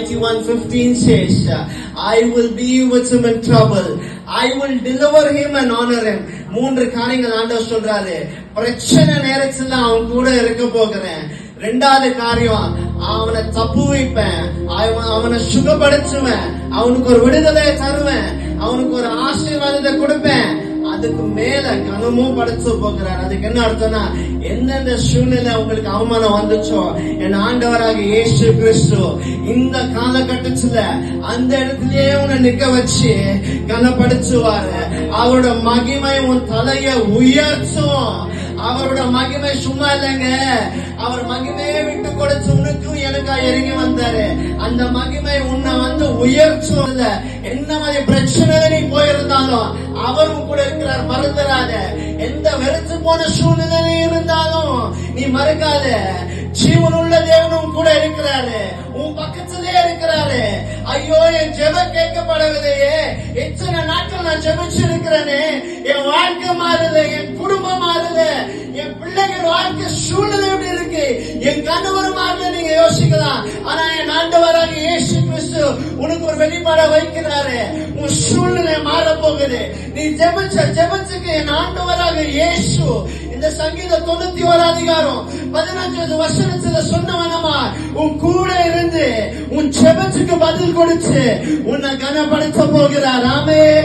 91:15 says, I will be with him in trouble. I will deliver him and honor him. 3 காரியங்கள் ஆண்டவர் சொல்றாரு. பிரச்சனை நேரத்துல அவன் கூட இருக்க போகிறேன். 2வது காரியம், அவனை தப்பு வைப்பேன், அவனை சுகப்படுத்துவேன், அவனுக்கு ஒரு விடுதலை தருவேன், அவனுக்கு ஒரு ஆசீர்வாதத்தை கொடுப்பேன். அதுக்கு மேல கனமும் படைச்சு போகிறார். அதுக்கு என்ன அர்த்தம்னா, எந்தெந்த சூழ்நிலை உங்களுக்கு அவமானம் வந்துச்சோ, என் ஆண்டவராக இயேசு கிறிஸ்து இந்த காலகட்டத்துல அந்த இடத்திலேயே உன்னை நிக்க வச்சு கனப்படுத்துவாரு. அவரோட மகிமை உன் தலைய உயர்த்தும். அவரோட மகிமை சும்மா இல்லைங்க, அவர் மகிமையை விட்டு கொடுத்து உனக்கும் எனக்கா இறங்கி வந்தாரு. அந்த மகிமை உன்னை வந்து உயர்த்தும். என்ன மாதிரி பிரச்சனை நீ போயிருந்தாலும் அவரும் கூட இருக்கிறார், மறந்துடாத. எந்த வெறுத்து போன சூழ்நிலை இருந்தாலும் நீ மறக்காத. ஜீவனுள்ள தேவனும் கூட இருக்கிறாரு, உன் பக்கத்திலே இருக்கிறாரு. ஐயோ, என் ஜெபம் கேட்கப்படவில்லையே, எத்தனை நாட்கள் நான் ஜெபிச்சு இருக்கிறேனே, என் வாழ்க்கை மாறுது, என் குடும்பம் மாறுது, என் பிள்ளைகள் வாழ்க்கை சூழ்நிலை எப்படி இருக்கு, என் கணவர் மாறுது நீங்க யோசிக்கலாம். ஆனா என் ஆண்டவராக இயேசு கிறிஸ்து உனக்கு ஒரு வெளிப்பாட வைக்கிறாரு. உன் சூழ்நிலை மாற போகுது. நீ ஜெபத்துக்கு என் ஆண்டவராக இயேசு இந்த சங்கீதம் 91 அதிகாரம் 15 வசனத்துல சொன்னவனமா உன் கூட இருந்து உன் ஜெபத்துக்கு பதில் கொடுத்து உன்னை கனப்படுத்த போகிறார். ஆமென்.